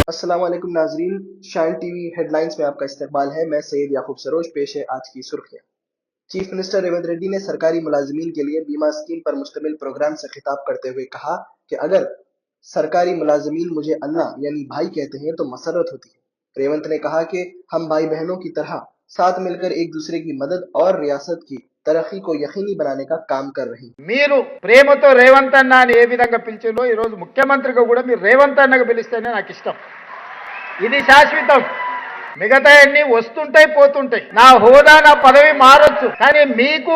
अस्सलाम वालेकुम नाजरीन, शाइन टीवी हेडलाइंस में आपका इस्तकबाल है। मैं सैयद याकूब सरोज। पेश है आज की सुर्खियां। चीफ मिनिस्टर रेवंत रेड्डी ने सरकारी मुलाजिमीन के लिए बीमा स्कीम पर मुश्तमिल प्रोग्राम से खिताब करते हुए कहा कि अगर सरकारी मुलाजिमीन मुझे अल्लाह यानी भाई कहते हैं तो मसरत होती है। रेवंत ने कहा कि हम भाई बहनों की तरह साथ मिलकर एक दूसरे की मदद और रियासत की तरक्की को यकीनी बनाने का काम कर रहे हैं। మీరు ప్రేమతో రేవంత్ అన్న అని ఏ విధంగా పిలిచిందో ఈ రోజు ముఖ్యమంత్రిగా కూడా మీరు రేవంత్ అన్నగా పిలిస్తేనే నాకు ఇష్టం. ఇది శాశ్వతం. మిగతా అన్ని వస్తుంటాయి పోతుంటాయి. నా హోదా నా పదవి మారొచ్చు, కానీ మీకు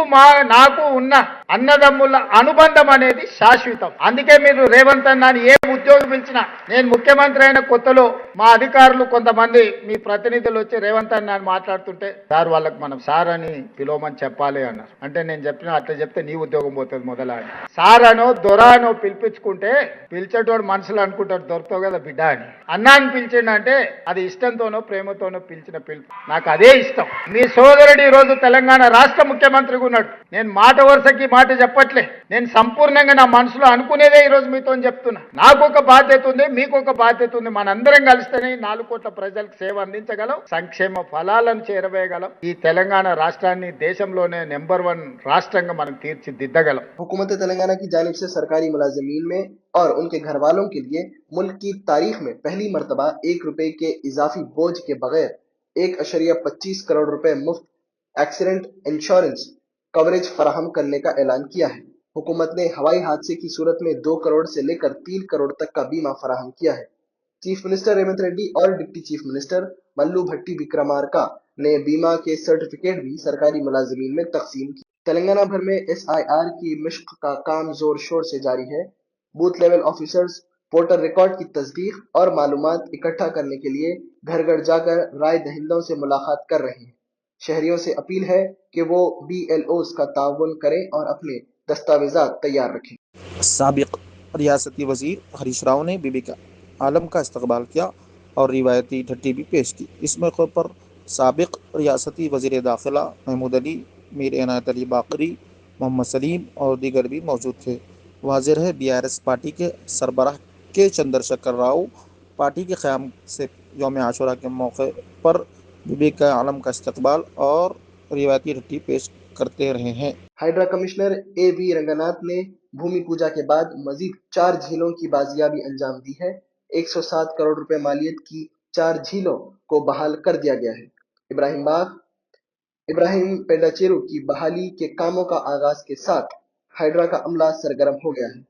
నాకు ఉన్న అన్నదమ్ముల అనుబంధం అనేది శాశ్వతం. అందుకే మీరు రేవంత్ అన్న అని ఏ ఉద్యోగం పిలిచినా, నేను ముఖ్యమంత్రి అయిన కొత్తలో మా అధికారులు కొంతమంది మీ ప్రతినిధులు వచ్చి రేవంత్ అన్న అని మాట్లాడుతుంటే, సార్ వాళ్ళకి మనం సార్ అని పిలవమని చెప్పాలి అన్నారు. అంటే నేను చెప్పిన అట్లా చెప్తే నీ ఉద్యోగం పోతుంది మొదలా అని. సార్ అనో దొర అనో పిలిపించుకుంటే పిలిచేటోడు మనసులో అనుకుంటాడు దొరుకుతావు కదా బిడ్డ అని. అన్న అని పిలిచిండంటే అది ఇష్టంతోనో ప్రేమతోనో పిలిచిన పిలుపు. నాకు అదే ఇష్టం. మీ సోదరుడు ఈ రోజు తెలంగాణ రాష్ట్ర ముఖ్యమంత్రిగా ఉన్నాడు. నేను మాట వరుసకి మాట చెప్పట్లే, నేను సంపూర్ణంగా నా మనసులో అనుకునేదే ఈ రోజు మీతో చెప్తున్నా. నాకు ఒక బాధ్యత ఉంది, మీకు ఒక బాధ్యత ఉంది. మనందరం కలిస్తేనే 4 కోట్ల ప్రజలకు సేవ అందించగలం, సంక్షేమ ఫలాలను చేరవేయగలం. ఈ తెలంగాణ రాష్ట్రాన్ని దేశంలోనే నెంబర్ 1 రాష్ట్రంగా మనం తీర్చిదిద్దగలం. हुकूमत तेलंगाना की जानिब से सरकारी मुलाजिमीन में और उनके घर वालों के लिए मुल्क की तारीख में पहली मरतबा 1 रुपए के इजाफी बोझ के बगैर 1.25 करोड़ रुपए मुफ्त एक्सीडेंट इंश्योरेंस कवरेज फराहम करने का ऐलान किया है। हुकूमत ने हवाई हादसे की सूरत में 2 करोड़ से लेकर 3 करोड़ तक का बीमा फराहम किया है। चीफ मिनिस्टर रेवंत रेड्डी और डिप्टी चीफ मिनिस्टर मल्लू भट्टी विक्रमार्का ने बीमा के सर्टिफिकेट भी सरकारी मुलाजिमीन में तकसीम किए। तेलंगाना भर में SIR की मशक का काम जोर शोर से जारी है। Booth level officers voter record की तस्दीक और मालूमात इकट्ठा करने के लिए घर घर जाकर राय दहिंदों से मुलाकात कर रहे हैं। शहरियों से अपील है कि वो BLOs का ताउन करें और अपने दस्तावेजात तैयार रखें। साबिक रियासती वजीर हरीश राव ने बीबी का आलम का इस्तकबाल किया और रिवायती ठट्टी भी पेश की। इस मौके पर साबिक रियासती वजीर दाखिला महमूद अली, मीर इनायत अली बाकरी, मोहम्मद सलीम और दीगर भी मौजूद थे। वाज़ेह है BRS पार्टी के सरबराह के चंद्रशेखर राव पार्टी के क़याम से यौम आशुरा के मौके पर बीबी का आलम का इस्तकबाल और रिवायती ठट्टी पेश करते रहे हैं। हाइड्रा कमिश्नर AV रंगनाथ ने भूमि पूजा के बाद मजीद 4 झीलों की बाजियाबी अंजाम दी है। 107 करोड़ रुपए मालियत की 4 झीलों को बहाल कर दिया गया है। इब्राहिम पेंडाचेरू की बहाली के कामों का आगाज के साथ हाइड्रा का अमला सरगर्म हो गया है।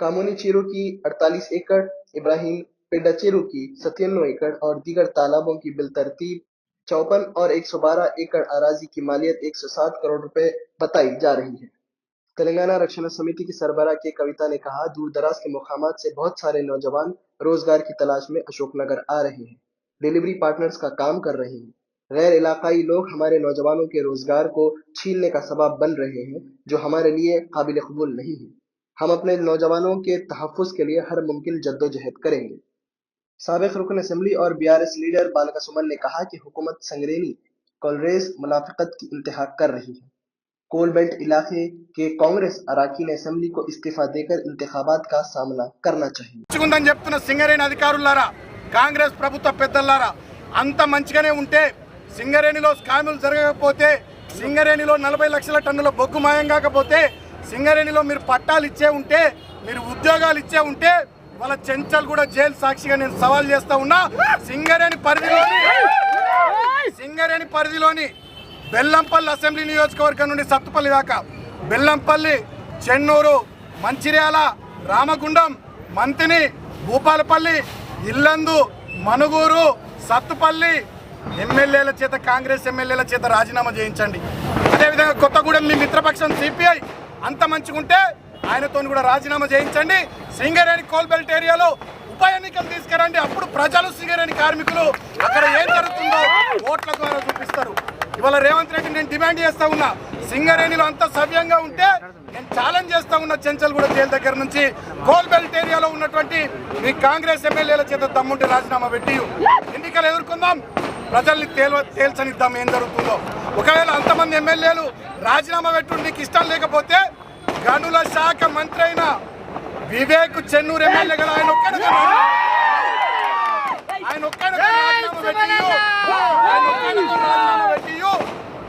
कामोनी चेरू की 48 एकड़, इब्राहिम पेंडाचेरू की 97 एकड़ और दीगर तालाबों की बिलतरतीब 54 और 112 एकड़ अराजी की मालियत 107 करोड़ रुपए बताई जा रही है। तेलंगाना रक्षण समिति की सरबराह के कविता ने कहा, दूर दराज के मुकामात से बहुत सारे नौजवान रोजगार की तलाश में अशोकनगर आ रहे हैं, डिलीवरी पार्टनर्स का काम कर रहे हैं। गैर इलाकाई लोग हमारे नौजवानों के रोजगार को छीनने का सबब बन रहे हैं, जो हमारे लिए काबिल कबूल नहीं है। हम अपने नौजवानों के तहफ़्फ़ुज़ के लिए हर मुमकिन जद्दोजहद करेंगे। साबिक़ रुकन असेंबली और BRS लीडर बालका सुमन ने कहा कि हुकूमत संगरेनी कॉलरेज मुनाफिकत की इंतहा कर रही है। कोल बेल्ट इलाके के कांग्रेस अराकीन असेंबली को इस्तीफा देकर इंतखाबात का सामना करना चाहिए। సింగరేణి అధికారులారా, కాంగ్రెస్ ప్రభుత్వ పెద్దలారా, అంత మంచిగానే ఉంటే సింగరేణిలో స్కాములు జరగకపోతే, సింగరేణిలో 40 లక్షల టన్నుల బొగ్గు మాయం కాకపోతే, సింగరేణిలో మీరు పట్టాలు ఇచ్చే ఉంటే, మీరు ఉద్యోగాలు ఇచ్చే ఉంటే, వాళ్ళ చెంచల్ కూడా జైలు సాక్షిగా నేను సవాల్ చేస్తా ఉన్నా. సింగరేణి పరిధిలోని బెల్లంపల్లి అసెంబ్లీ నియోజకవర్గం నుండి సత్తుపల్లి దాకా, బెల్లంపల్లి, చెన్నూరు, మంచిర్యాల, రామగుండం, మంతిని, భూపాలపల్లి, ఇల్లందు, మనుగూరు, సత్తుపల్లి ఎమ్మెల్యేల చేత, కాంగ్రెస్ ఎమ్మెల్యేల చేత రాజీనామా చేయించండి. అదేవిధంగా కొత్తగూడెం మీ మిత్రపక్షం CPI అంత మంచిగుంటే ఆయనతో కూడా రాజీనామా చేయించండి. సింగరేణి కోల్ బెల్ట్ ఏరియాలో ఉప ఎన్నికలు తీసుకురండి. అప్పుడు ప్రజలు, సింగరేణి కార్మికులు అక్కడ ఏం జరుగుతుందో ఓట్ల ద్వారా చూపిస్తారు. ఇవాళ రేవంత్ రెడ్డి నేను డిమాండ్ చేస్తా ఉన్నా, సింగరేణిలో అంత సవ్యంగా ఉంటే నేను ఛాలెంజ్ చేస్తా ఉన్నా, చెంచల్గూడ జైలు దగ్గర నుంచి కోల్ బెల్ట్ ఏరియాలో ఉన్నటువంటి మీ కాంగ్రెస్ ఎమ్మెల్యేల చేత దమ్ముంటే రాజీనామా పెట్టి ఎన్నికలు ఎదుర్కొందాం, ప్రజల్ని తేల్చనిద్దాం ఏం జరుగుతుందో. ఒకవేళ అంతమంది ఎమ్మెల్యేలు రాజీనామా పెట్టు నీకు ఇష్టం లేకపోతే గనుల శాఖ మంత్రి అయిన వివేక్ చెన్నూరు ఎమ్మెల్యే కదా, ఆయన ఒక్కడిగా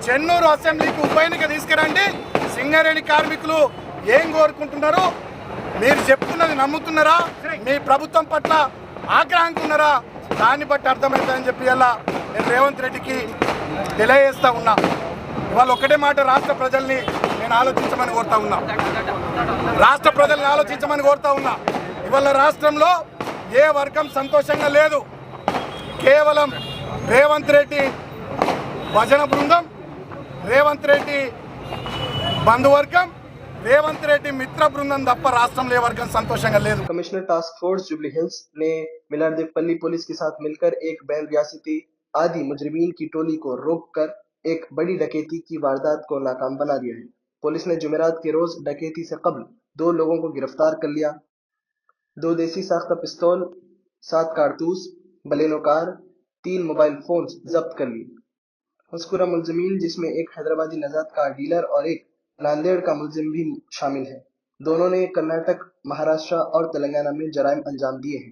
చెన్నూరు అసెంబ్లీకి ఉప ఎన్నిక తీసుకురండి. సింగరేణి కార్మికులు ఏం కోరుకుంటున్నారు, మీరు చెప్తున్నది నమ్ముతున్నారా, మీ ప్రభుత్వం పట్ల ఆగ్రహంగా ఉన్నారా, దాన్ని బట్టి అర్థమవుతుందని చెప్పి ఇలా నేను రేవంత్ రెడ్డికి తెలియజేస్తా ఉన్నా. ఇవాళ ఒకటే మాట రాష్ట్ర ప్రజల్ని నేను ఆలోచించమని కోరుతా ఉన్నా. రాష్ట్ర ప్రజల్ని ఆలోచించమని కోరుతా ఉన్నా. ఇవాళ రాష్ట్రంలో ఏ వర్గం సంతోషంగా లేదు. కేవలం రేవంత్ రెడ్డి భజన బృందం, రేవంత్ రెడ్డి బంధువర్గం, రేవంత్ రెడ్డి మిత్ర బృందం తప్ప రాష్ట్రంలో ఏ వర్గం సంతోషంగా లేదు. Commissioner task force jubilee hills ने मिलारदेवपल्ली पुलिस के साथ मिलकर एक बैन रियासती आदि मुजरिमीन की टोली को रोककर एक बड़ी डकैती की वारदात को नाकाम बना दिया है। पुलिस ने जुमेरात के रोज डकैती से कबल 2 लोगों को गिरफ्तार कर लिया। 2 देसी साख्ता पिस्तौल, 7 कारतूस, बलेनो कार, 3 मोबाइल फोन्स जब्त कर लिए। मज़कूरा मुलजिमीन जिसमें एक हैदराबादी नजात कार डीलर और एक नांदेड़ का मुलजिम भी शामिल है। दोनों ने कर्नाटक, महाराष्ट्र और तेलंगाना में जराइम अंजाम दिए हैं।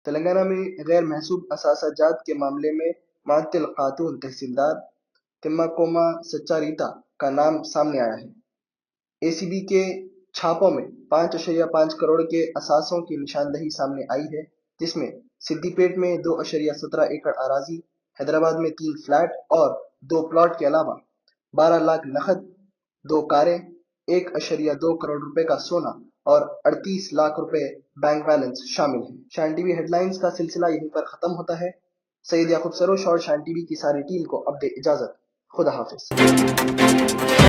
तेलंगाना में गैर महसूब असासाजात के मामले में मातिल खातून तहसीलदार तिम्माकोमा सच्चारीता का नाम सामने आया है। एसीबी के छापों में 5.5 करोड़ के असासों की निशानदही सामने आई है, जिसमें सिद्दीपेट में 2.17 एकड़ अराजी, हैदराबाद में 3 फ्लैट और 2 प्लॉट के अलावा 12 लाख नकद, 2 कारें, 1.2 करोड़ रुपए का सोना और 38 लाख रुपए बैंक बैलेंस शामिल है। शान टीवी हेडलाइंस का सिलसिला यहीं पर खत्म होता है। सईद याकूब सरोश और शान टीवी की सारी टीम को अब दे इजाजत। खुदा हाफिज।